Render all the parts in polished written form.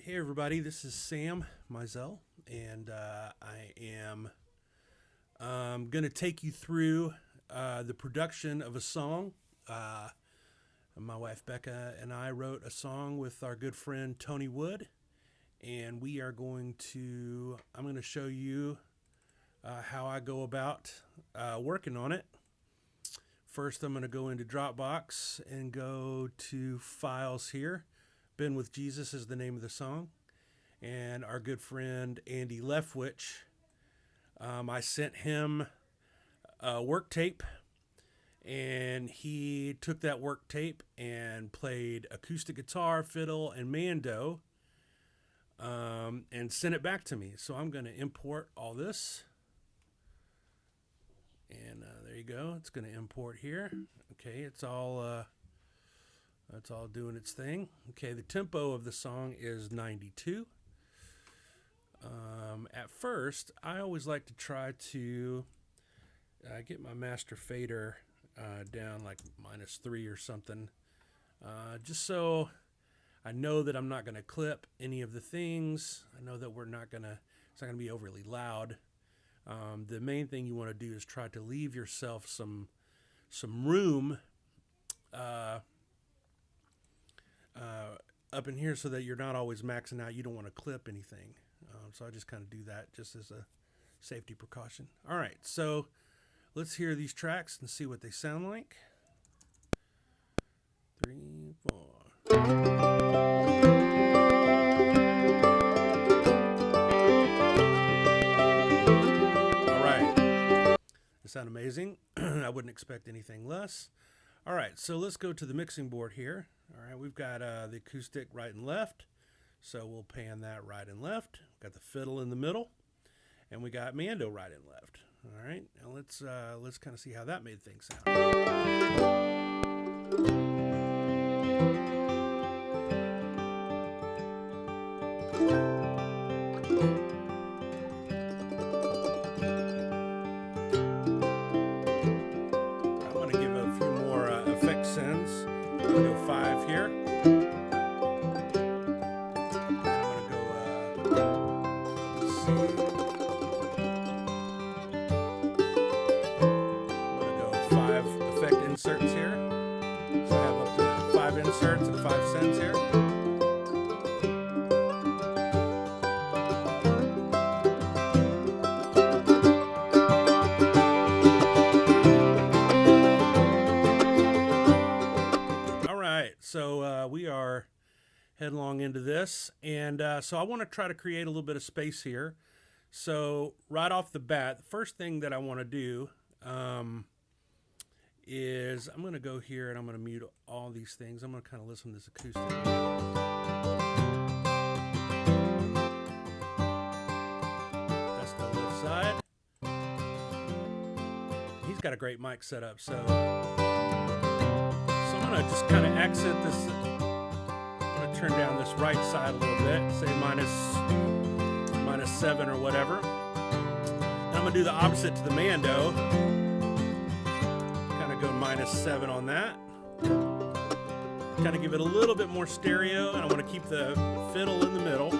Hey everybody, this is Sam Mizell, and I am going to take you through the production of a song. My wife Becca and I wrote a song with our good friend Tony Wood, and I'm going to show you how I go about working on it. First, I'm going to go into Dropbox and go to Files here. Been with Jesus is the name of the song. And our good friend Andy Leftwich, I sent him a work tape, and he took that work tape and played acoustic guitar, fiddle, and mando, and sent it back to me. So I'm going to import all this. And there you go. It's going to import here. Okay, it's all doing its thing. Okay, the tempo of the song is 92. At first, I always like to try to get my master fader down like -3 or something, just so I know that I'm not going to clip any of the things. I know that it's not going to be overly loud. The main thing you want to do is try to leave yourself some room up in here so that you're not always maxing out. You don't want to clip anything. So I just kind of do that just as a safety precaution. All right, so let's hear these tracks and see what they sound like. 3, 4. All right, they sound amazing. I wouldn't expect anything less. All right, so let's go to the mixing board here. All right, we've got the acoustic right and left, so we'll pan that right and left. Got the fiddle in the middle, and we got mando right and left. All right, now let's kind of see how that made things sound. I'm going to give it a few more effect sends. I'm going to go 5 here. Inserts here. So I have up to 5 inserts and 5 cents here. All right, so we are headlong into this, and so I want to try to create a little bit of space here. So right off the bat, the first thing that I want to do is I'm going to go here and I'm going to mute all these things. I'm going to kind of listen to this acoustic. That's the left side. He's got a great mic setup, so I'm going to just kind of accent this. I'm going to turn down this right side a little bit, say -7 or whatever. And I'm going to do the opposite to the mando. Go -7 on that. Kind of give it a little bit more stereo, and I want to keep the fiddle in the middle.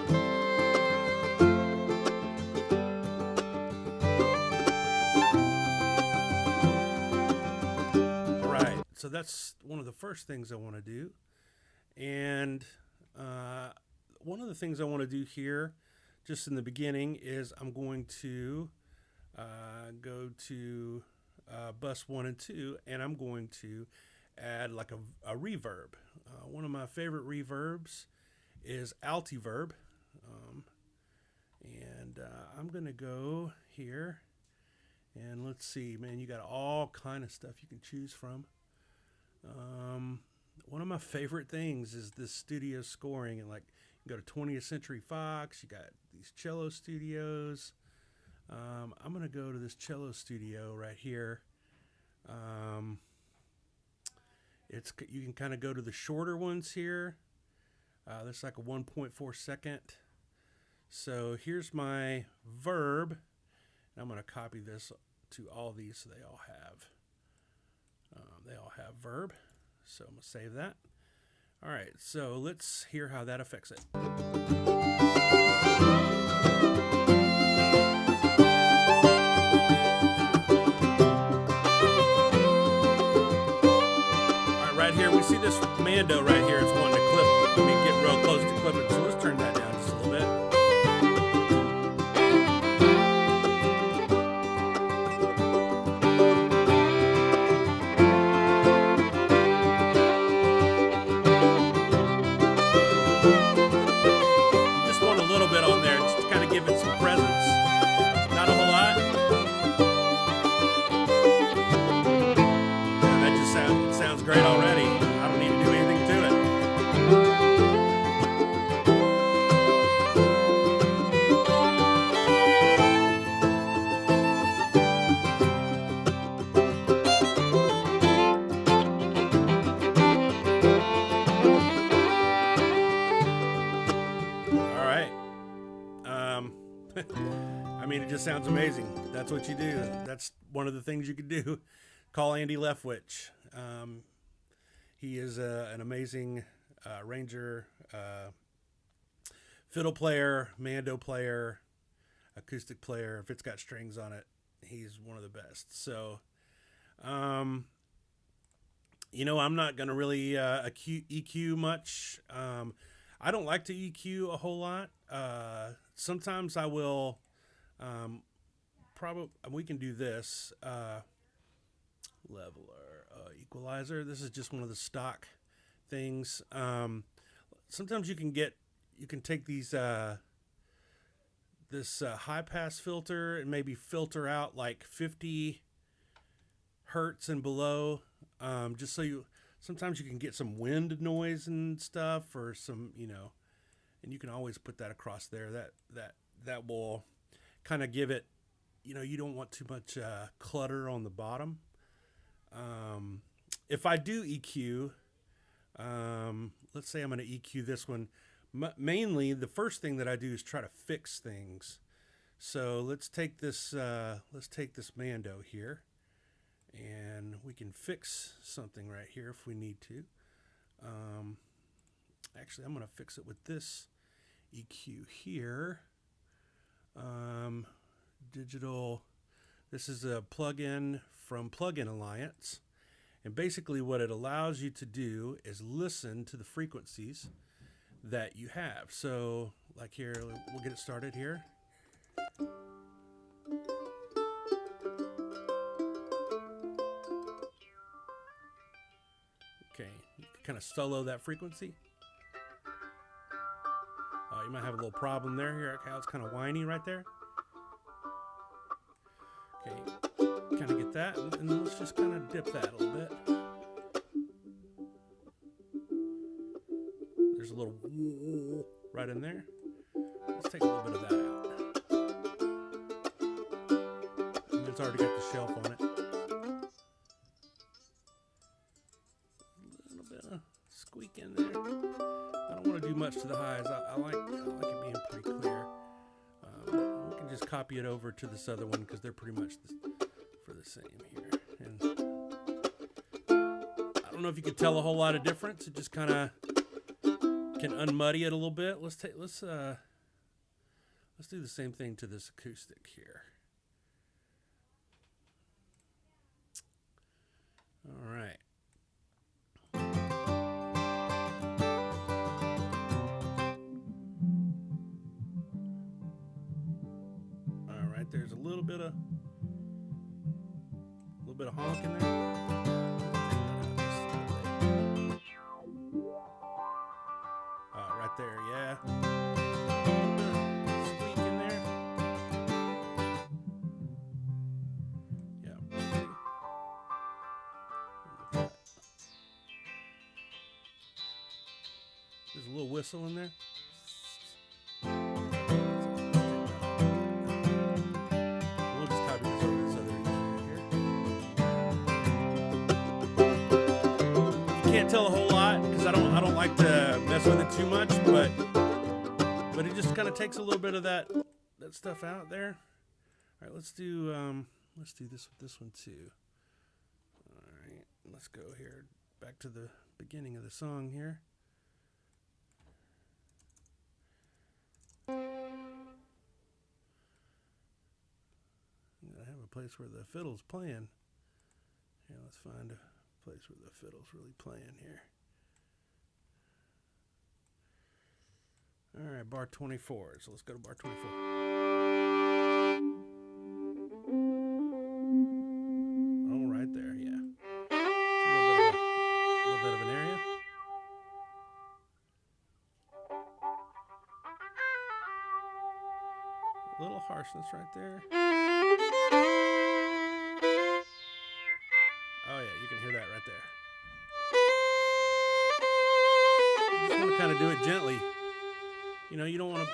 All right, so that's one of the first things I want to do. And one of the things I want to do here, just in the beginning, is I'm going to go to bus 1 and 2, and I'm going to add like a reverb. One of my favorite reverbs is Altiverb, and I'm gonna go here, and let's see, man, you got all kind of stuff you can choose from. One of my favorite things is this studio scoring, and like you go to 20th Century Fox, you got these cello studios. I'm going to go to this cello studio right here. You can kind of go to the shorter ones here. That's like a 1.4 second. So here's my verb. And I'm going to copy this to all these so they all have verb. So I'm going to save that. All right, so let's hear how that affects it. Right here, we see this Mando right here. It's wanting to clip. Let me get real close to clipping. So let's turn that down just a little bit. You just want a little bit on there, just to kind of give it some presence. Not a whole lot. And that just sounds great already. I don't need to do anything to it. All right. I mean, it just sounds amazing. That's what you do. That's one of the things you could do. Call Andy Leftwich. He is an amazing ranger, fiddle player, Mando player, acoustic player. If it's got strings on it, he's one of the best. So, I'm not going to really EQ much. I don't like to EQ a whole lot. Sometimes I will. Probably we can do this leveler, equalizer. This is just one of the stock things. Sometimes you can take these this high pass filter and maybe filter out like 50 hertz and below, just so sometimes you can get some wind noise and stuff, or some, and you can always put that across there. That will kind of give it, you don't want too much clutter on the bottom. If I do EQ, let's say I'm going to EQ this one. Mainly, the first thing that I do is try to fix things. So let's take this Mando here, and we can fix something right here if we need to. Actually, I'm going to fix it with this EQ here. Digital. This is a plugin from Plugin Alliance, and basically what it allows you to do is listen to the frequencies that you have. So, like here, we'll get it started here. Okay, you can kind of solo that frequency. You might have a little problem there. Here, how it's kind of whiny right there. Okay, kind of get that, and then let's just kind of dip that a little bit. There's a little right in there. Let's take a little bit of that out. And it's already got the shelf on it. A little bit of squeak in there. I don't want to do much to the highs. I like it being pretty clear. We can just copy it over to this other one because they're pretty much for the same here. And I don't know if you can tell a whole lot of difference. It just kind of can unmuddy it a little bit. Let's do the same thing to this acoustic here. All right. There's a little bit of honk in there. Right there, yeah. Squeak in there. Yeah. There's a little whistle in there. Can't tell a whole lot because I don't like to mess with it too much, but it just kind of takes a little bit of that stuff out there. All right, let's do this with this one too. All right, let's go here back to the beginning of the song here. place where the fiddle's playing. Yeah, let's find a place where the fiddle's really playing here. All right, bar 24. So let's go to bar 24. Oh, right there, yeah. A little bit of an area. A little harshness right there. Oh yeah, you can hear that right there. You just want to kind of do it gently. You know, you don't want to,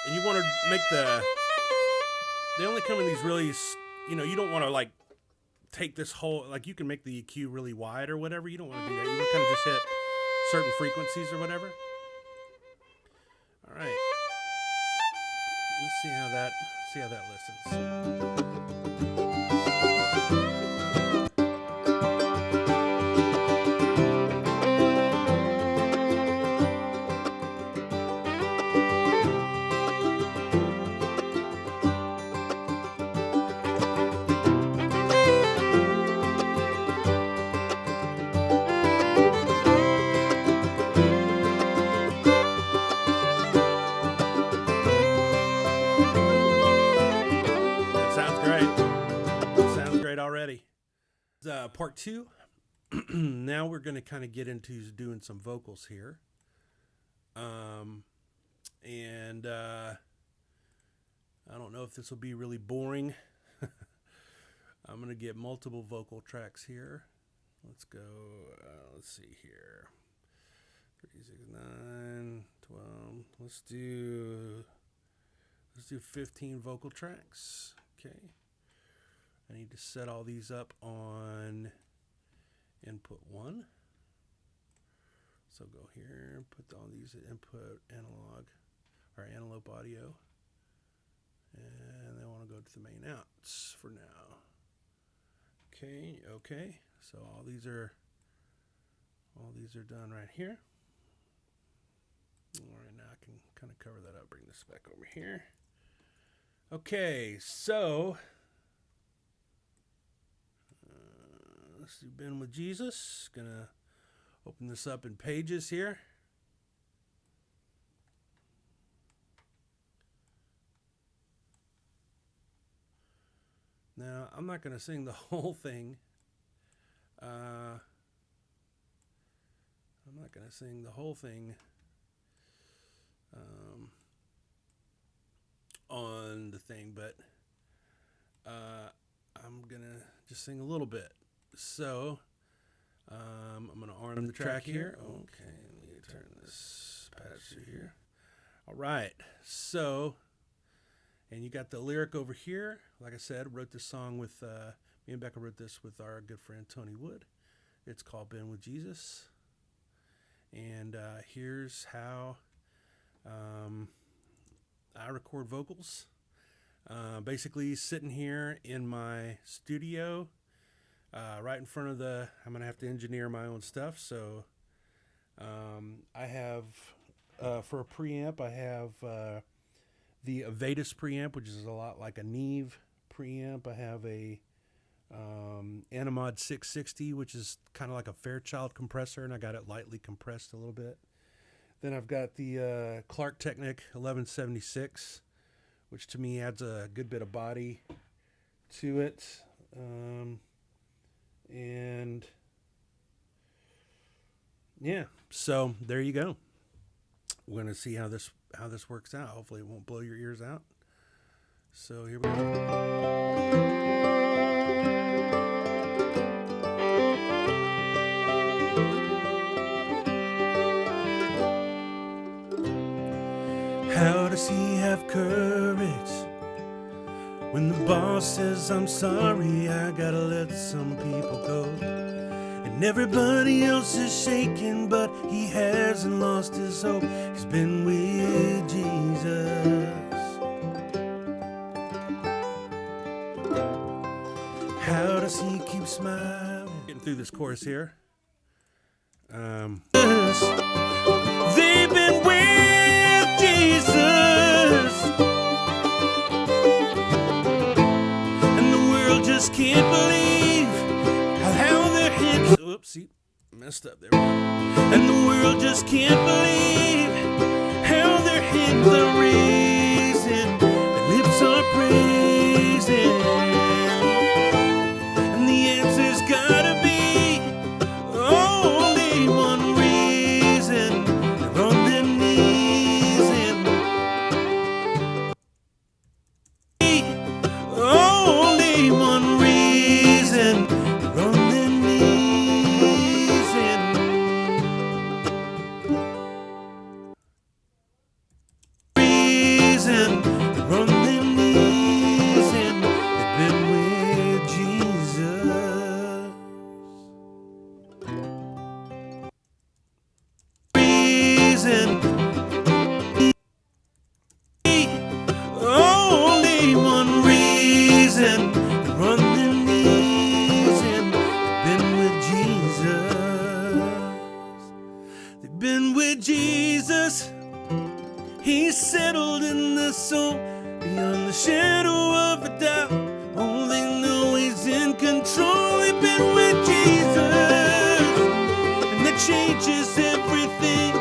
and you want to make they only come in these really, you know, you don't want to like take this whole, like you can make the EQ really wide or whatever. You don't want to do that. You want to kind of just hit certain frequencies or whatever. All right. Let's see how that listens. Already. Part 2. Now we're going to kind of get into doing some vocals here. And I don't know if this will be really boring. I'm going to get multiple vocal tracks here. Let's go, let's see here. 3, 6, 9, 12. Let's do 15 vocal tracks. Okay. I need to set all these up on input 1. So go here, put all these at input analog or antelope audio. And then I want to go to the main outs for now. Okay. So all these are done right here. All right, now I can kind of cover that up, bring this back over here. Okay, so let's do Been with Jesus. Gonna open this up in Pages here. Now, I'm not gonna sing the whole thing. I'm not gonna sing the whole thing on the thing, but I'm gonna just sing a little bit. So I'm going to arm the track here. Okay, let me turn this patch through here. All right, so, and you got the lyric over here. Like I said, wrote this song with, me and Becca wrote this with our good friend Tony Wood. It's called Been with Jesus. And here's how I record vocals. Basically sitting here in my studio, right in front of I'm going to have to engineer my own stuff. So I have, for a preamp, I have the Avedis preamp, which is a lot like a Neve preamp. I have a Animod 660, which is kind of like a Fairchild compressor, and I got it lightly compressed a little bit. Then I've got the Clark Technic 1176, which to me adds a good bit of body to it. And yeah, so there you go. We're going to see how this works out. Hopefully it won't blow your ears out. So here we go. How does he have courage when the boss says, I'm sorry, I gotta let some people go? And everybody else is shaking, but he hasn't lost his hope. He's been with Jesus. How does he keep smiling? Getting through this chorus here. They've been with Jesus, and the world just see, messed up there. And the world just can't believe how their hands are raising, their lips are praising. And the answer's gotta be only one reason. They're on their knees and only one reason. They're on their knees and reason. They're on their knees and they've been with Jesus. Reason. Only one reason. They're on their knees and they've been with Jesus. They've been with Jesus. He's settled in the soul beyond the shadow of a doubt. Oh, they know he's in control. They've been with Jesus, and that changes everything.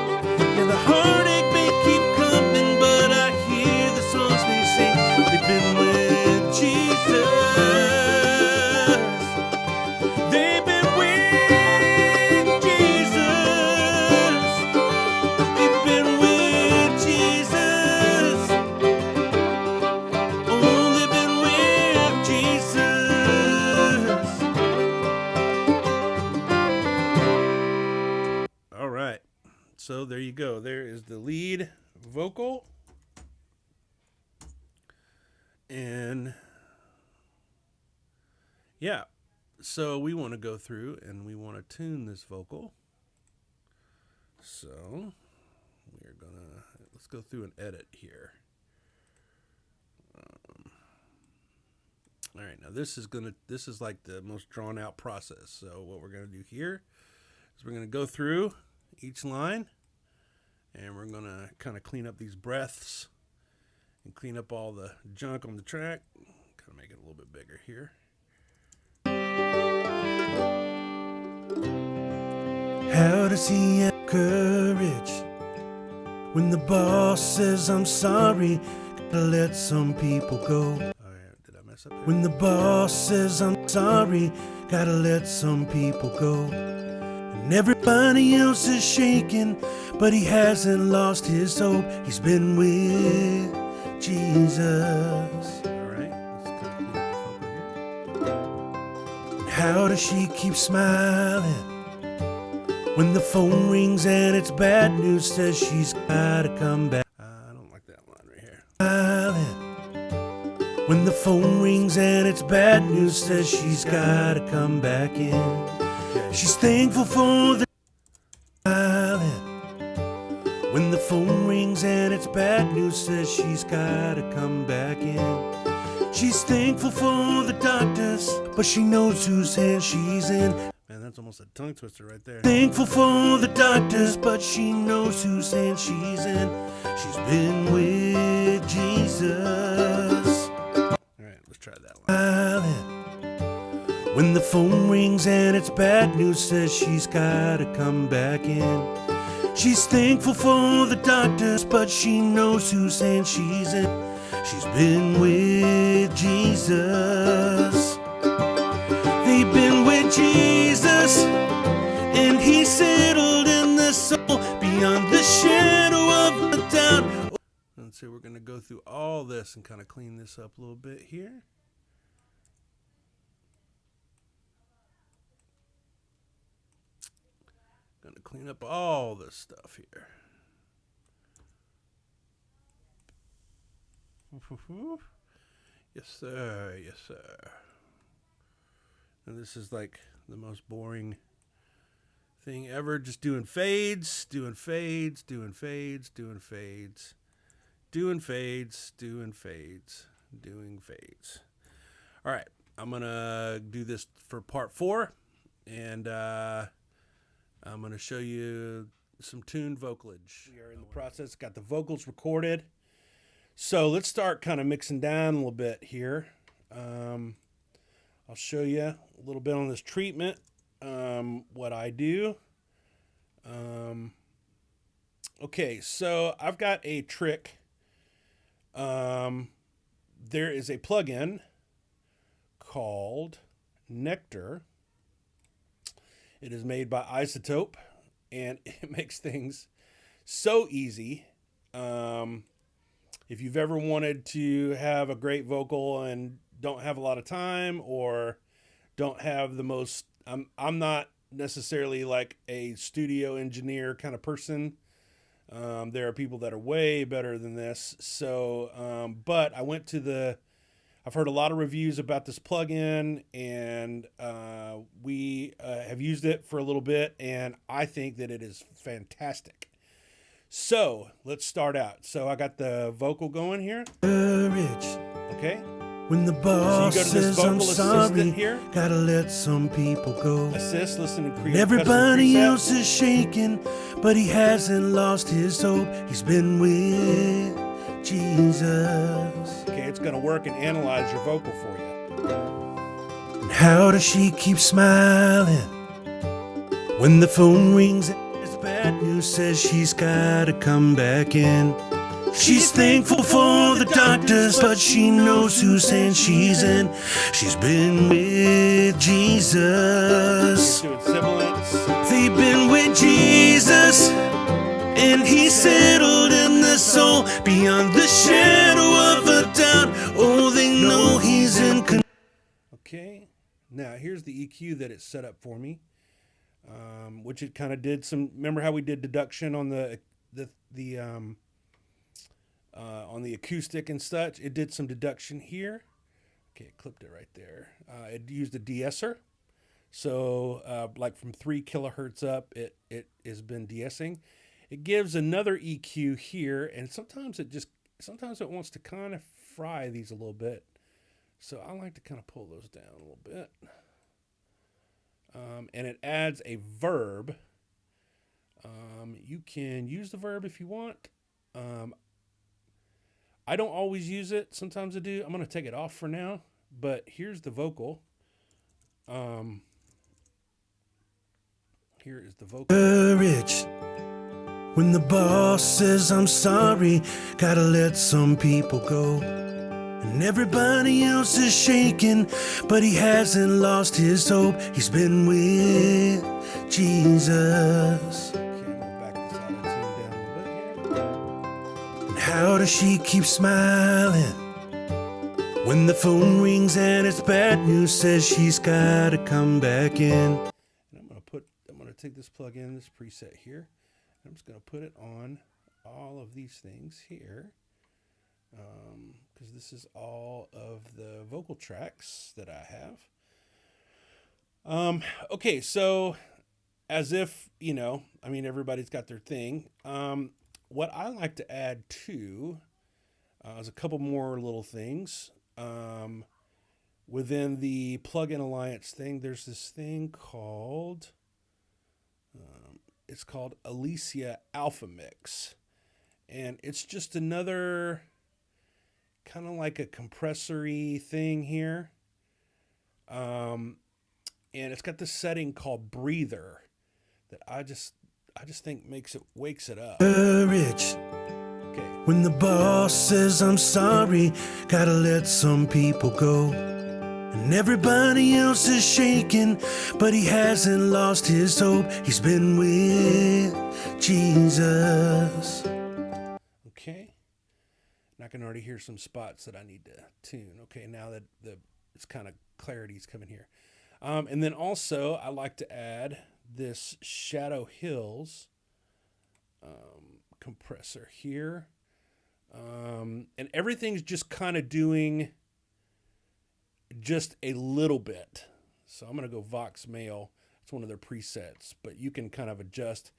Yeah, the heartache may keep coming, but I hear the songs they sing. They've been with Jesus. They've been with Jesus. They've been with Jesus. Oh, they've been with Jesus. All right. So there you go. There is the lead vocal. And yeah, so we want to go through and we want to tune this vocal. So we're gonna, let's go through and edit here. All right, now this is like the most drawn out process. So what we're gonna do here is we're gonna go through each line and we're gonna kind of clean up these breaths and clean up all the junk on the track. Kind of make it a little bit bigger here. How does he have courage when the boss says I'm sorry? Gotta let some people go. Did I mess up there? When the boss says I'm sorry, gotta let some people go. And everybody else is shaking, but he hasn't lost his hope. He's been with Jesus. All right, let's kind of clean up the vocal here. How does she keep smiling when the phone rings and it's bad news? Says she's gotta come back. I don't like that line right here. Smiling when the phone rings and it's bad news. Says she's gotta come back in. She's thankful for the smiling when the phone rings and it's bad news. Says she's gotta come back in. She's thankful for the doctors, but she knows whose hand she's in. Man, that's almost a tongue twister right there. Thankful for the doctors, but she knows whose hand she's in. She's been with Jesus. All right, let's try that line. When the phone rings and it's bad news. Says she's gotta come back in. She's thankful for the doctors, but she knows whose hand she's in. She's been with Jesus. They've been with Jesus, and he settled in the soul beyond the shadow of a doubt. Let's see, we're going to go through all this and kind of clean this up a little bit here. Going to clean up all this stuff here. Yes, sir. Yes, sir. And this is like the most boring thing ever. Just doing fades, doing fades, doing fades, doing fades, doing fades, doing fades, doing fades. All right, I'm gonna do this for part 4, and I'm gonna show you some tuned vocalage. We are in the process. Got the vocals recorded. So let's start kind of mixing down a little bit here. I'll show you a little bit on this treatment. what I do. Okay, so I've got a trick. There is a plugin called Nectar. It is made by Isotope, and it makes things so easy. If you've ever wanted to have a great vocal and don't have a lot of time, or don't have the most, I'm not necessarily like a studio engineer kind of person. There are people that are way better than this. So, but I've heard a lot of reviews about this plugin, and we have used it for a little bit, and I think that it is fantastic. So let's start out. So I got the vocal going here. Okay. When the boss So you go to this says I'm vocal sorry, assistant here. gotta let some people go. Assist, listen, and create. And everybody custom preset. else is shaking, but he hasn't lost his hope. He's been with Jesus. Okay, it's going to work and analyze your vocal for you. And how does she keep smiling when the phone rings and it's bad news, says she's gotta come back in? She's thankful for the doctors, but she knows whose hand she's in. She's been with Jesus. Doing sibilants. They've been with Jesus, and he settled in the soul beyond the shadow of a doubt. Oh, they know he's in control. Okay, now here's the EQ that it's set up for me, which it kind of did some. Remember how we did deduction on on the acoustic and such? It did some deduction here. Okay, it clipped it right there. It used a de-esser. So like from 3 kilohertz up, it has been de-essing. It gives another EQ here, and sometimes it wants to kind of fry these a little bit. So I like to kind of pull those down a little bit. And it adds a verb. You can use the verb if you want. I don't always use it. Sometimes I do. I'm going to take it off for now. But here's the vocal. Here is the vocal. Courage. When the boss says I'm sorry, gotta let some people go. And everybody else is shaking, but he hasn't lost his hope. He's been with Jesus. Okay, I'm going to back this auto tune down a little bit here. And how does she keep smiling when the phone rings and it's bad news, says she's gotta come back in? And I'm going to take this plug in, this preset here. I'm just going to put it on all of these things here, because this is all of the vocal tracks that I have. Okay, so as if, everybody's got their thing. What I like to add too is a couple more little things. Within the Plugin Alliance thing, there's this thing called... it's called Alicia Alpha Mix, and it's just another kind of like a compressor-y thing here. And it's got this setting called Breather that I just think wakes it up. Courage. Okay. When the boss says I'm sorry, gotta let some people go. And everybody else is shaking, but he hasn't lost his hope. He's been with Jesus. Okay. And I can already hear some spots that I need to tune. Okay, now that it's kind of clarity's coming here. And then also I like to add this Shadow Hills compressor here. And everything's just kind of doing just a little bit. So I'm going to go Vox Male. It's one of their presets, but you can kind of adjust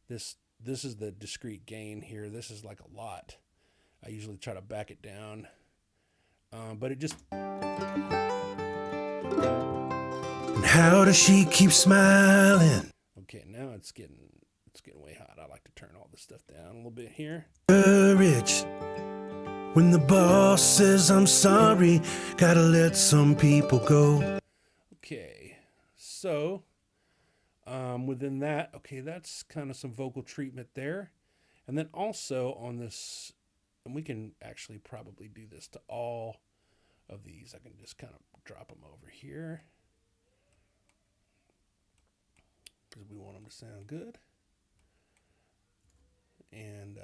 this. This is the discrete gain here. This is like a lot. I usually try to back it down. But it just... And how does she keep smiling? Okay, now it's getting way hot. I like to turn all this stuff down a little bit here. Courage. When the boss says I'm sorry, gotta let some people go. Okay, so Within that, okay, that's kind of some vocal treatment there. And then also on this, and we can actually probably do this to all of these. I can just kind of drop them over here because we want them to sound good. And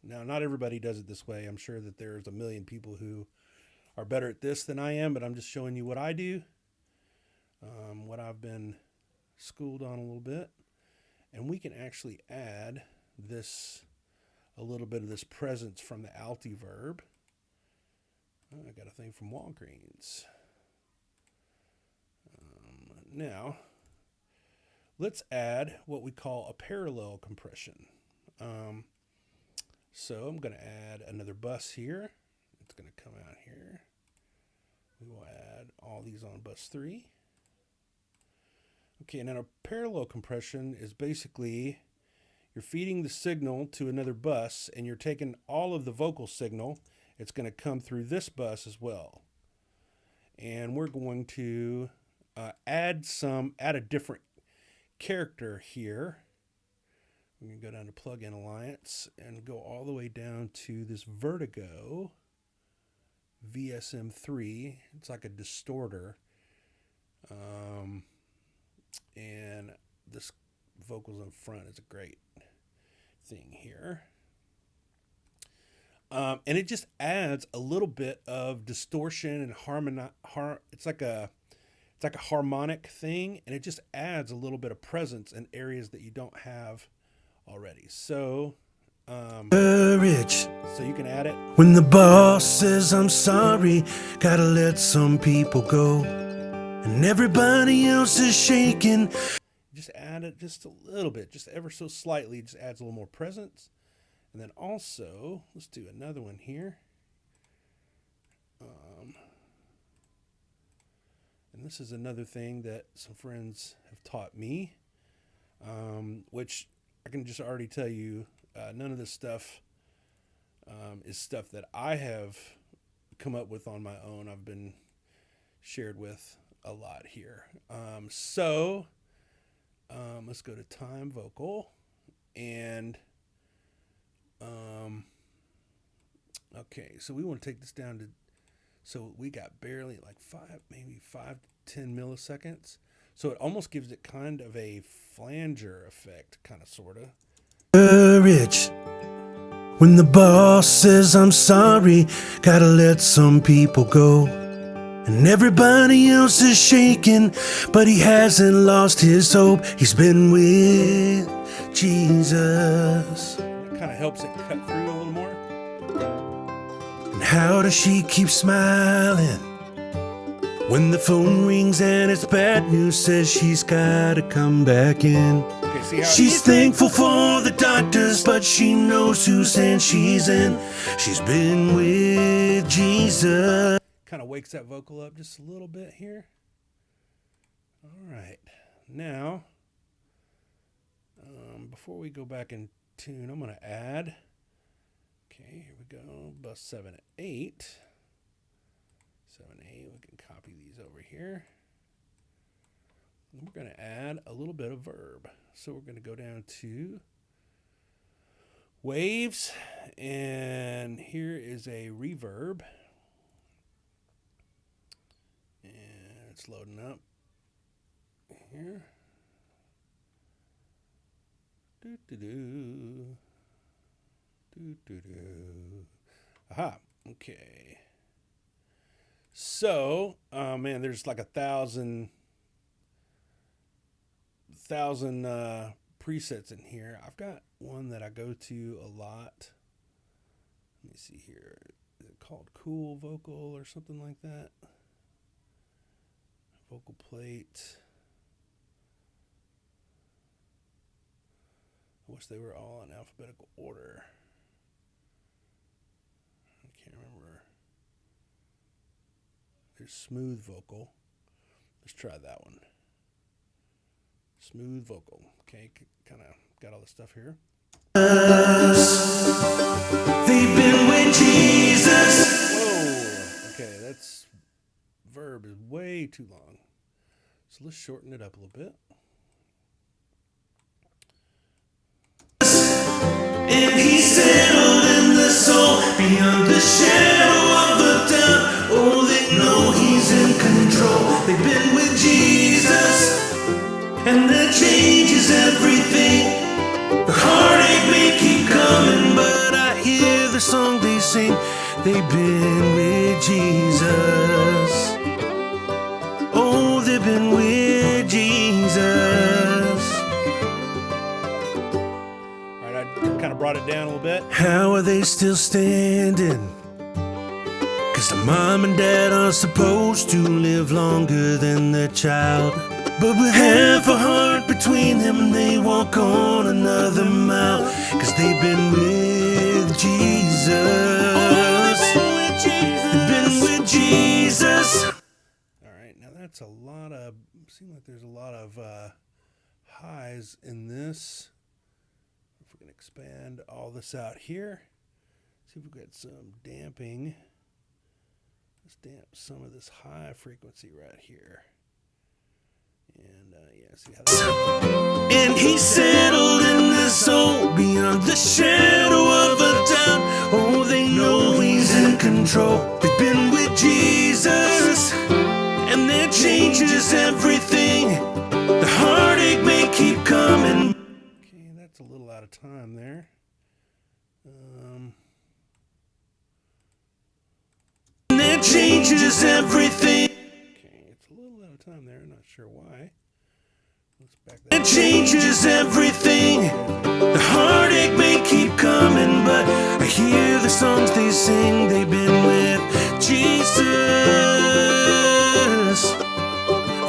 now, not everybody does it this way. I'm sure that there's a million people who are better at this than I am, but I'm just showing you what I do, what I've been schooled on a little bit. And we can actually add this, a little bit of this presence from the altiverb. Oh, I got a thing from Walgreens. Now, let's add what we call a parallel compression. So I'm going to add another bus here. It's going to come out here. We will add all these on bus 3. Okay, and then a parallel compression is basically you're feeding the signal to another bus and you're taking all of the vocal signal. It's going to come through this bus as well. And we're going to add a different character here. We're going to go down to Plugin Alliance and go all the way down to this Vertigo VSM3. It's like a distorter. And this vocals in front is a great thing here. And it just adds a little bit of distortion and it's like a harmonic thing, and it just adds a little bit of presence in areas that you don't have already. So Courage. So you can add it. When the boss says I'm sorry, gotta let some people go, and everybody else is shaking. Just add it just a little bit, just ever so slightly. It just adds a little more presence. And then also, let's do another one here. And this is another thing that some friends have taught me, which I can just already tell you, none of this stuff is stuff that I have come up with on my own. I've been shared with a lot here. Let's go to time vocal and okay, so we want to take this down to, so we got barely like 5 to 10 milliseconds. So it almost gives it kind of a flanger effect, kind of, sort of. Courage. When the boss says I'm sorry, gotta let some people go, and everybody else is shaking, but he hasn't lost his hope. He's been with Jesus. That kind of helps it cut through a little more. And how does she keep smiling when the phone rings and it's bad news, says she's gotta come back in? Okay, see how She's thankful for the doctors, but she knows whose hand she's in. She's been with Jesus. kind of wakes that vocal up just a little bit here. All right, now before we go back in tune, I'm going to add, okay, here we go, bus 7 and 8. 7 and 8, we can copy these over here. And we're going to add a little bit of verb. So we're going to go down to waves, and here is a reverb. And it's loading up here. Aha, okay. So, man, there's like 1,000 presets in here. I've got one that I go to a lot. Let me see here. Is it called Cool Vocal or something like that? Vocal plate. I wish they were all in alphabetical order. I can't remember. There's Smooth Vocal. Let's try that one. Smooth Vocal. Okay, kind of got all the stuff here. They've been with Jesus. Whoa. Okay, that's verb is way too long. So let's shorten it up a little bit. beyond the shadow of a doubt. Oh, they know he's in control. They've been with Jesus, and that changes everything. The heartache may keep coming, but I hear the song they sing. They've been with Jesus. Oh, they've been with Jesus. All right, I kind of brought it down a little bit. How are they still standing? 'Cause the mom and dad are supposed to live longer than their child. But with half a heart between them, they walk on another mile. 'Cause they've been with Jesus. They've been with Jesus. All right, now that's a lot of, seems like there's a lot of highs in this. If we can expand all this out here, see if we get some damping. Let's damp some of this high frequency right here. And yeah, see how that. And he's settled in their soul beyond the shadow of a doubt. Oh, they know he's in control. They've been with Jesus, and that changes everything. The heartache may keep coming. Okay, that's a little out of time there. And that changes everything. Okay, it's a little out of time there. I'm not sure why. Let's back It that up. changes everything. The heartache may keep coming, but I hear the songs they sing. They've been with Jesus.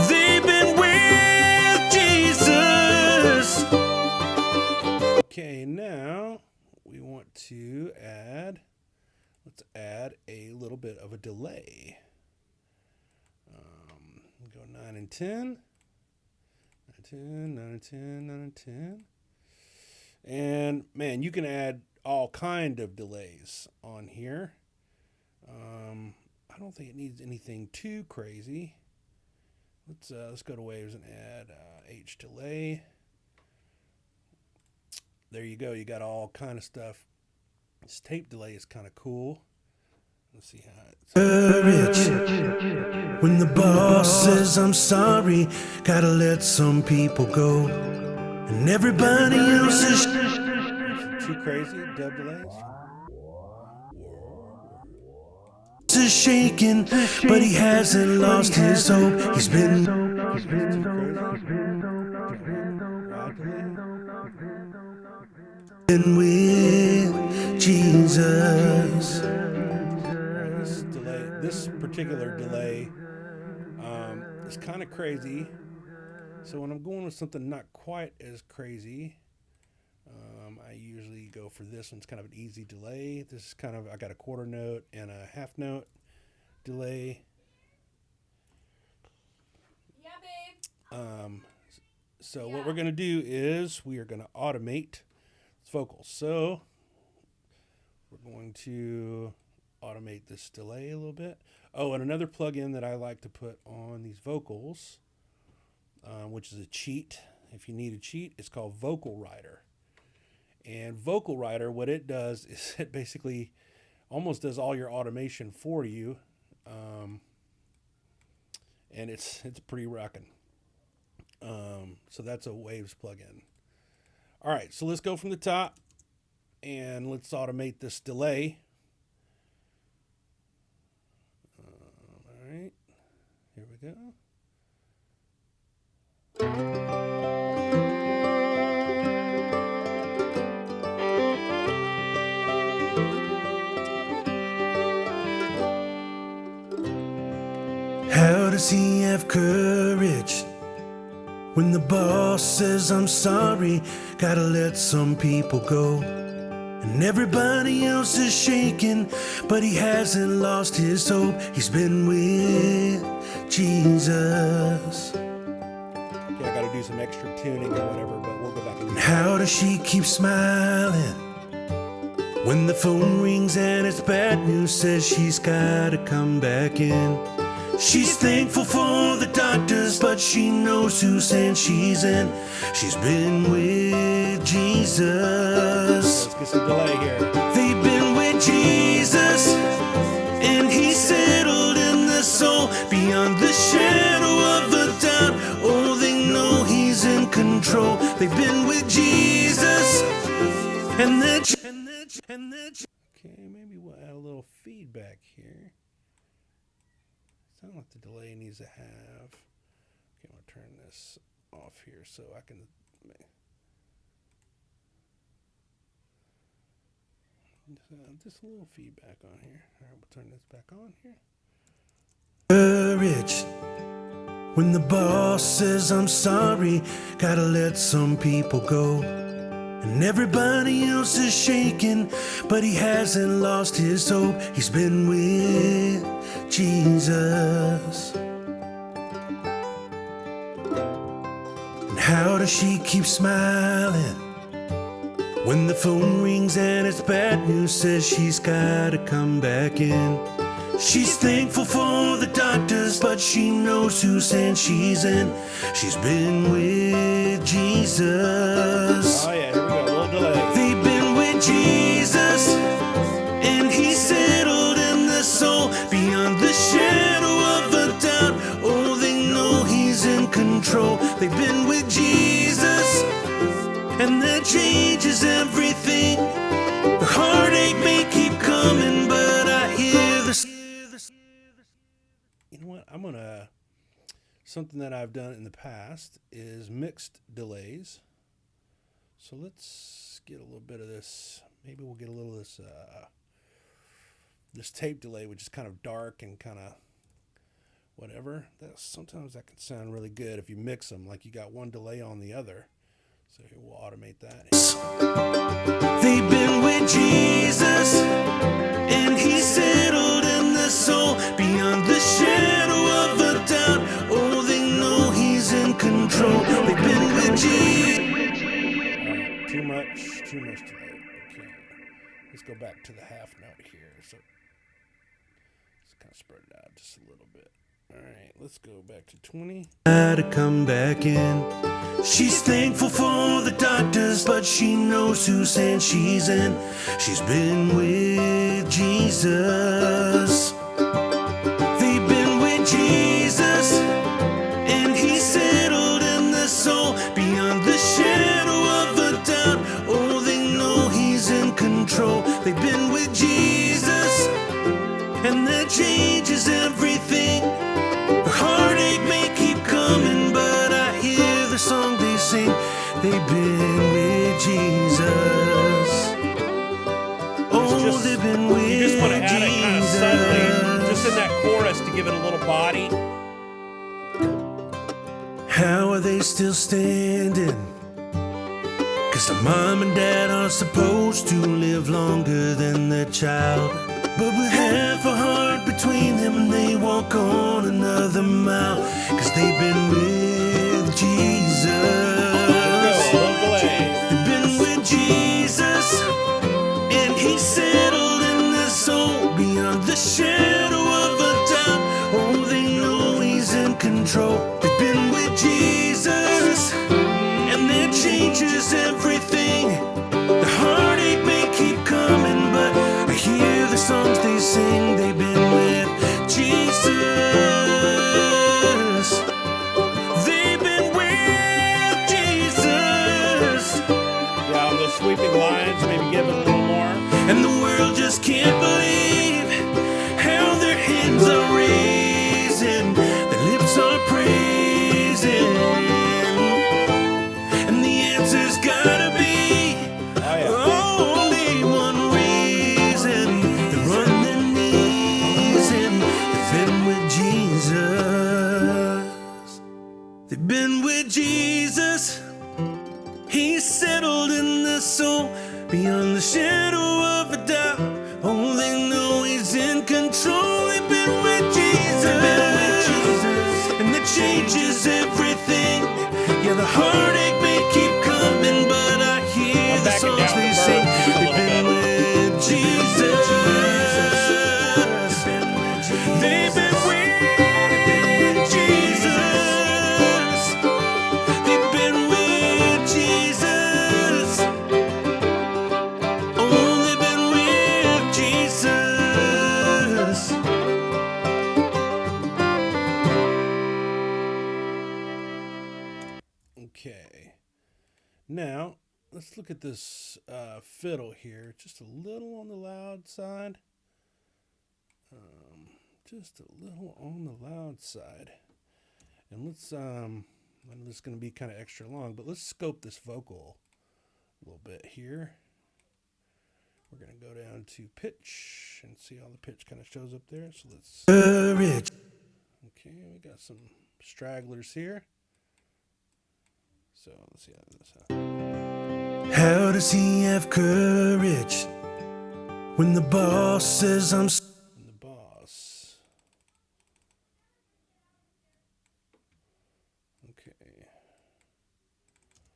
They've been with Jesus. Okay, now we want to add, let's add a little bit of a delay. Go 9 and 10. 10, 9 and 10, 9 and 10. And man, you can add all kind of delays on here. I don't think it needs anything too crazy. Let's go to waves and add H delay. There you go. You got all kind of stuff. This tape delay is kind of cool. Let's see how it's. Courage. When the boss says I'm sorry, gotta let some people go. And everybody else is Too crazy dub delays. shaking, but he hasn't lost his hope. He's been Too crazy. Wide delay. with Jesus. This particular delay is kind of crazy. So when I'm going with something not quite as crazy, I usually go for this one. It's kind of an easy delay. This is kind of, I got a quarter note and a half note delay. Yeah, babe. So what we're going to do is we are going to automate vocals. So we're going to automate this delay a little bit. Oh, and another plugin that I like to put on these vocals, which is a cheat. If you need a cheat, it's called Vocal Writer. And Vocal Writer, what it does is it basically almost does all your automation for you. And it's pretty rocking. So that's a Waves plugin. All right, so let's go from the top and let's automate this delay. All right, here we go. How does he have courage when the boss says I'm sorry? Gotta let some people go. And everybody else is shaking, but he hasn't lost his hope. He's been with Jesus. Okay, I got to do some extra tuning or whatever, but we'll go back and do How does she keep smiling when the phone rings and it's bad news? Says she's gotta come back in. She's thankful for the doctors, but she knows whose hand she's in. She's been with Jesus. Let's get some delay here. They've been with Jesus. control. They've been with Jesus, and they're okay. Maybe we'll add a little feedback here. Sound like the delay needs to have. Okay, I'm gonna turn this off here so I can. Just a little feedback on here. All right, we'll turn this back on here. Courage. When the boss says I'm sorry, gotta let some people go. And everybody else is shaking, but he hasn't lost his hope. He's been with Jesus. And how does she keep smiling when the phone rings and it's bad news, says she's gotta come back in? She's thankful for the doctors, but she knows whose hand she's in. She's been with Jesus. Oh yeah, here we go, a little delay. They've been with Jesus, and he settled in the soul beyond the shadow of a doubt. Oh, they know he's in control. They've been with Jesus, and that changes everything. The heartache may keep coming, but I hear the. You know what? I'm gonna. Something that I've done in the past is mixed delays. So let's get a little bit of this. Maybe we'll get a little of this. This tape delay, which is kind of dark and kind of whatever. Sometimes that can sound really good if you mix them, like you got one delay on the other. So here we'll automate that. They've been with Jesus, and he settled in the soul beyond the shadow of a doubt. Oh, they know he's in control. They've been with Jesus. Too much delay. Okay, let's go back to the half note here. So let's kind of spread it out just a little bit. All right, let's go back to 20. To come back in. She's thankful for the doctors, but she knows whose hand she's in. She's been with Jesus. They've been with Jesus, and he settled in the soul beyond the shadow of a doubt. Oh, they know he's in control. They've been with Jesus, and that changes everything. The heartache may keep coming, but I hear the song they sing. They've been with Jesus. Oh, they've been with Jesus. You just want to add it kind of subtly, just in that chorus to give it a little body. How are they still standing? 'Cause the mom and dad are supposed to live longer than their child. But with half a heart between them, and they walk on another mile. 'Cause they've been with Jesus. They've been with Jesus, and he settled in their soul beyond the shadow of a doubt. Oh, they know he's in control. They've been with Jesus, and that changes everything. The heartache may keep coming, but I hear the songs they sing. They've been with Jesus. They've been with Jesus. Yeah, on those sweeping lines, maybe give it a little more. And the world just can't believe how their hands are raising, their lips are praising. And the answer's gotta be only one reason. They're on their knees and they've been with Jesus. They've been with Jesus. He's settled in the soul beyond the shadow of a doubt. Oh, they know he's in control. They've been with Jesus. And that changes everything. Yeah, the heartache may keep coming, but I hear the songs they sing. They've been with Jesus. They've been with Jesus. They've been with Jesus. Oh, they've been with Jesus. Now, let's look at this fiddle here. Just a little on the loud side. Just a little on the loud side. And let's, I know this is going to be kind of extra long, but let's scope this vocal a little bit here. We're going to go down to pitch and see how the pitch kind of shows up there. So let's... Courage. Okay, we got some stragglers here. So let's see how this happens. How does he have courage when the boss says I'm... And the boss. Okay.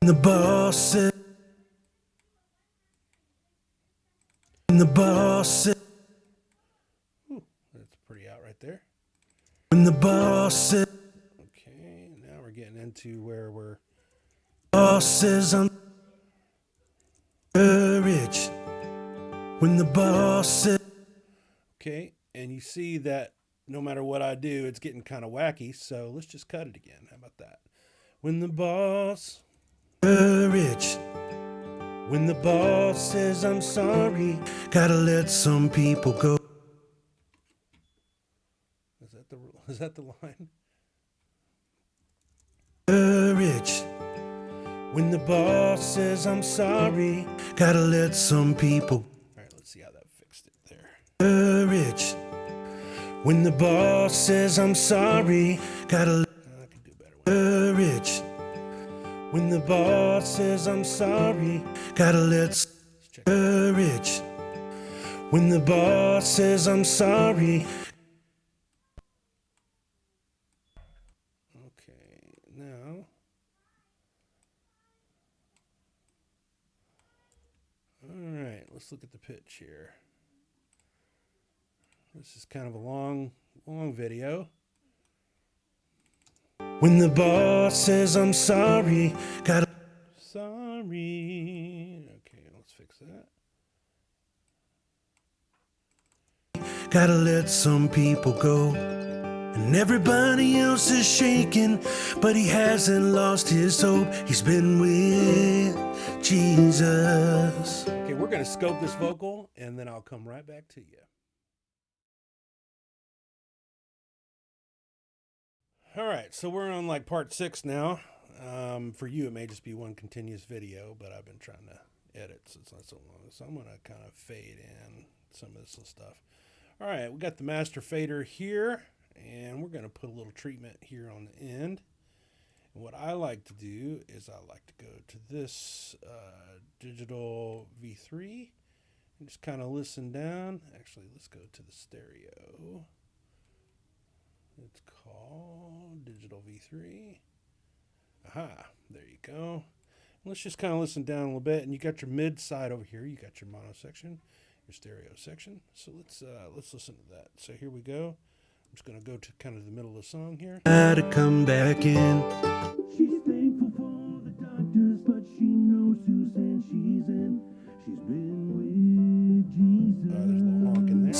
The boss says... When the boss says... Ooh, that's pretty out right there. When the boss says... Okay, now we're getting into where we're... Boss says I'm... Courage. When the boss says... Okay, and you see that no matter what I do, it's getting kind of wacky, so let's just cut it again. How about that? When the boss... Courage. When the boss says I'm sorry, gotta let some people go. Is that the line? Courage. When the boss says I'm sorry, gotta let some people. All right, let's see how that fixed it there. Courage. When the boss says I'm sorry, gotta. I could do better. Courage. When the boss says I'm sorry, gotta let. Courage. When the boss says I'm sorry. Okay, now. All right, let's look at the pitch here. This is kind of a long video. When the boss says I'm sorry, gotta. Sorry. Okay, let's fix that. Gotta let some people go. And everybody else is shaking, but he hasn't lost his hope. He's been with Jesus. Okay, we're going to scope this vocal, and then I'll come right back to you. All right, so we're on like part 6 now. For you, it may just be one continuous video, but I've been trying to edit so it's not so long. So I'm going to kind of fade in some of this stuff. All right, we got the master fader here, and we're going to put a little treatment here on the end. And what I like to do is I like to go to this digital V3 and just kind of listen down. Actually, let's go to the stereo. It's called Digital V3. Aha, there you go. Let's just kind of listen down a little bit. And you got your mid side over here. You got your mono section, your stereo section. So let's listen to that. So here we go. I'm just going to go to kind of the middle of the song here. Gotta come back in. She's thankful for the doctors, but she knows Susan she's in. She's been with Jesus. There's a little honk in there.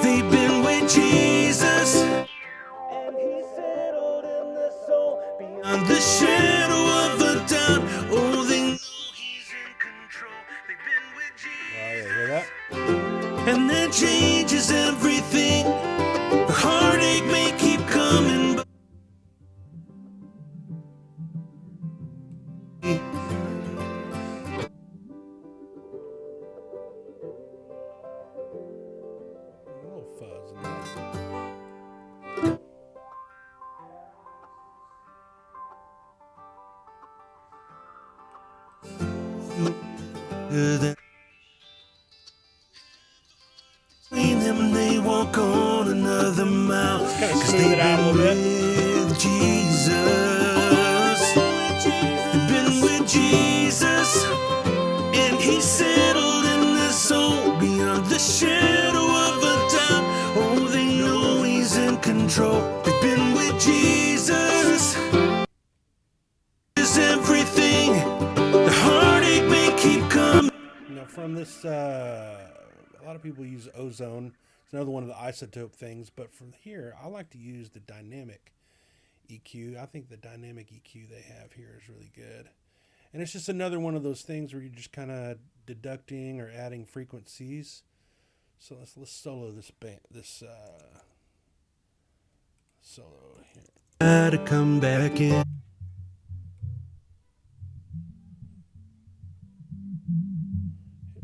They've been with Jesus. And he settled in the soul beyond the shadow of a doubt. Oh, they know he's in control. They've been with Jesus. Oh, yeah, hear that? And that changes everything. The heartache may keep coming, but A little fuzz in there. between them and they walk on another mile. Kind of 'Cause smooth they've it out a been little bit. with Jesus. They've been with Jesus. And he settled in their soul beyond the shadow of a doubt. Oh, they know he's in control. They've been with Jesus. Is everything. The heartache may keep coming. Now from this, a lot of people use ozone. It's another one of the isotope things. But from here, I like to use the dynamic EQ. I think the dynamic EQ they have here is really good. And it's just another one of those things where you're just kind of deducting or adding frequencies. So let's solo this solo here. Gotta come back in.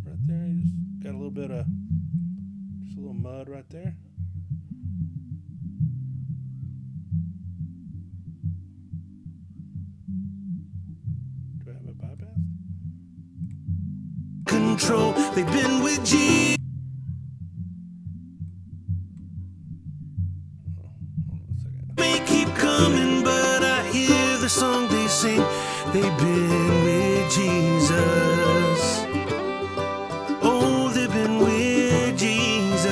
Right there, you just got a little bit of just a little mud right there. Do I have it bypassed? Control. They've been with G. May keep coming, but I hear the song they sing. They've been with Jesus. Oh, they've been with Jesus.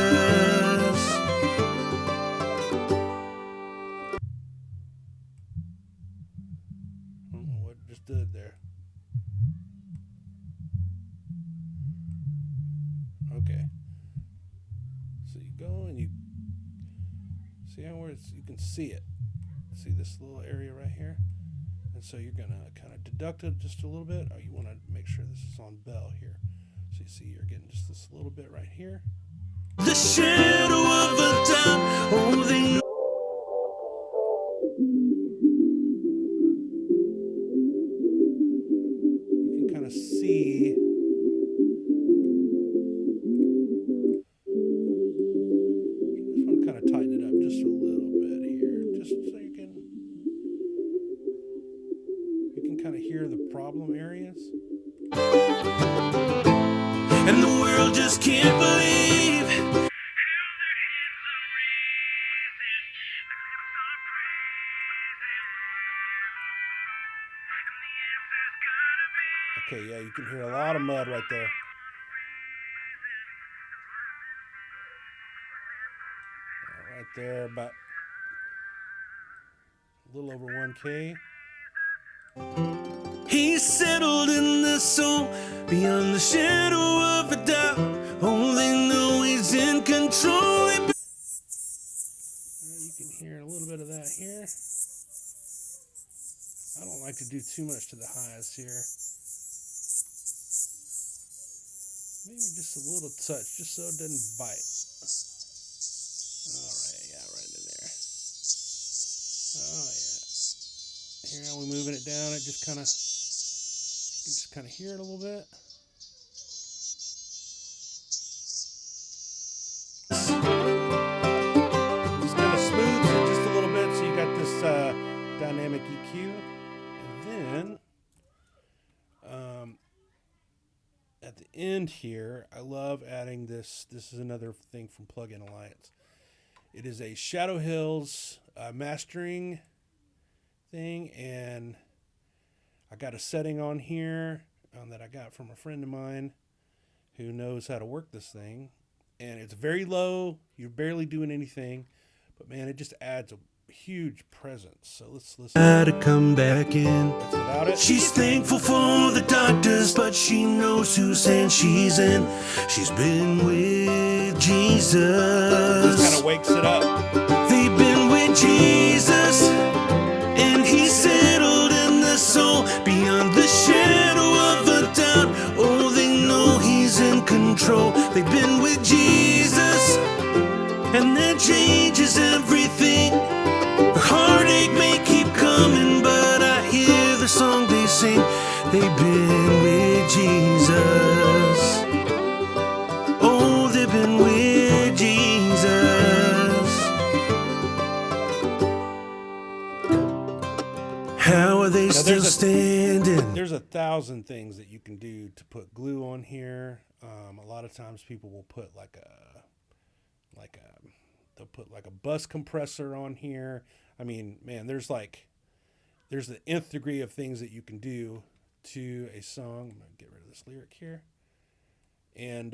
I don't know what it just did there. Okay. So you go and you see how where you can see it. See this little area right here? And so you're going to kind of deduct it just a little bit. Or you want to make sure this is on bell here. So you see you're getting just this little bit right here. The shadow of a doubt. Oh, they know. You can kind of see. You just want to kind of tighten it up just a little bit here. Just so you can kind of hear the problem areas. And the world just can't believe. Okay, yeah, you can hear a lot of mud right there. Right there, about a little over 1K. He's settled in the soul beyond the shadow of a doubt. Oh, they know he's in control. You can hear a little bit of that here. I don't like to do too much to the highs here. Maybe just a little touch, just so it doesn't bite. All right, yeah, right in there. Oh yeah. Here, how we moving it down? It just kind of, you can just kind of hear it a little bit. Just kind of smooths it just a little bit, so you got this dynamic EQ, and then. At the end here, I love adding this. This is another thing from Plugin Alliance. It is a Shadow Hills mastering thing, and I got a setting on here that I got from a friend of mine who knows how to work this thing, and it's very low. You're barely doing anything, but man, it just adds a huge presence. So let's listen. Gotta come back in. That's without it. She's thankful for the doctors, but she knows whose hand she's in. She's been with Jesus. This kind of wakes it up. They've been with Jesus, and he's settled in the soul beyond the shadow of a doubt. Oh, they know he's in control. They've been with Jesus, and that changes everything. The heartache may keep coming, but I hear the song they sing. They've been with Jesus. Oh, they've been with Jesus. How are they still standing? There's 1,000 things that you can do to put glue on here. A lot of times people will put they'll put like a bus compressor on here. I mean, man, there's the nth degree of things that you can do to a song. I'm gonna get rid of this lyric here. And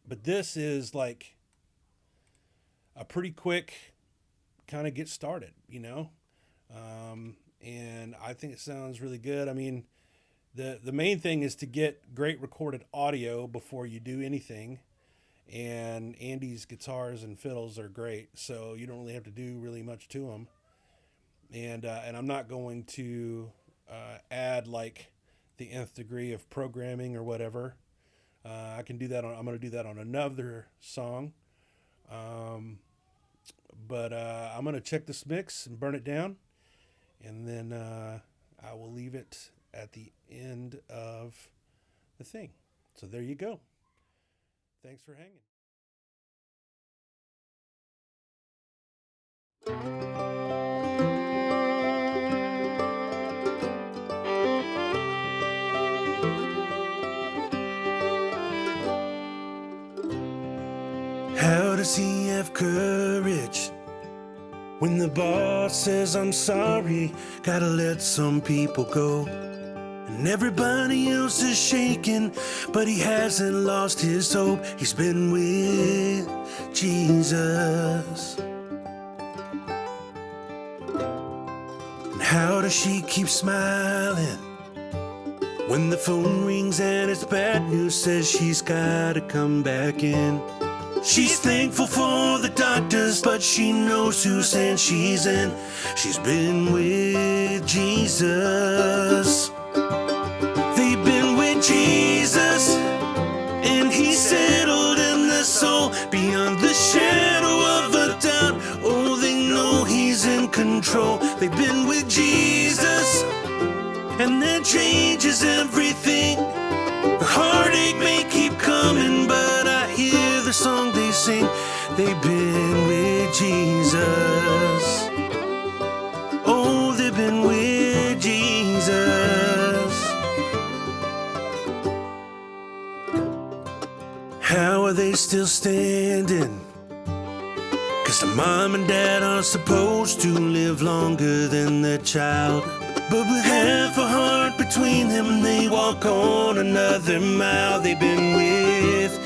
but this is like a pretty quick kind of get started, you know. And I think it sounds really good. I mean, the main thing is to get great recorded audio before you do anything. And Andy's guitars and fiddles are great, so you don't really have to do really much to them. And I'm not going to add add like the nth degree of programming or whatever. I can do that I'm going to do that on another song. But I'm going to check this mix and burn it down. And then I will leave it at the end of the thing. So there you go. Thanks for hanging. How does he have courage when the boss says I'm sorry, gotta let some people go? And everybody else is shaking, but he hasn't lost his hope. He's been with Jesus. And how does she keep smiling when the phone rings and it's bad news, says she's gotta come back in? She's thankful for the doctors, but she knows whose hand she's in. She's been with Jesus. They've been with Jesus, and he settled in their soul beyond the shadow of a doubt. Oh, they know he's in control. They've been with Jesus, and that changes everything. The heartache may keep coming, but I hear the song they sing. They've been with Jesus. Oh, they've been with Jesus. How are they still standing? 'Cause the mom and dad are supposed to live longer than their child. But with half a heart between them, they walk on another mile. They've been with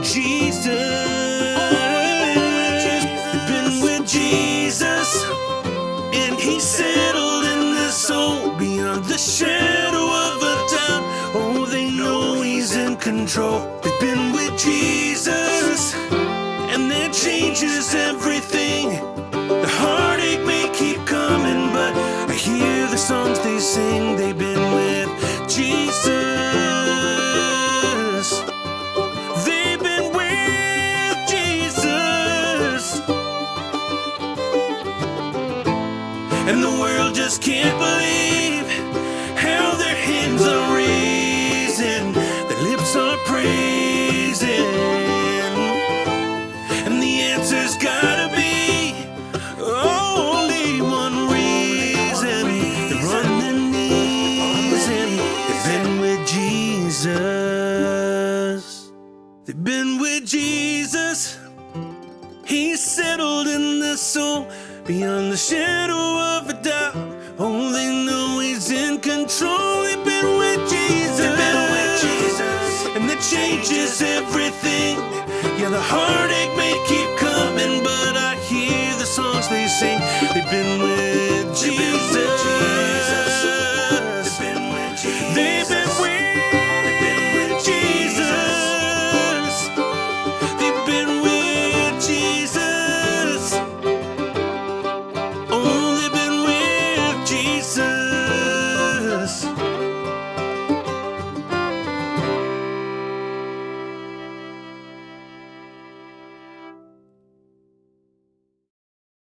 Jesus. They've been with Jesus, and he settled in their soul beyond the shadow of a doubt. Oh, they know he's in control. They've been with Jesus, and that changes everything. The heartache may keep coming, but I hear the songs they sing. They've been with Jesus. They've been with Jesus. And the world just can't believe how their hands are raising, their lips are praising. And the answer's gotta be only one reason. They're on their knees and they've been with Jesus. They've been with Jesus. He's settled in their soul beyond the shadow of a doubt. Oh, they know he's in control. They've been with Jesus. They've been with Jesus, and that changes everything. Yeah, the heartache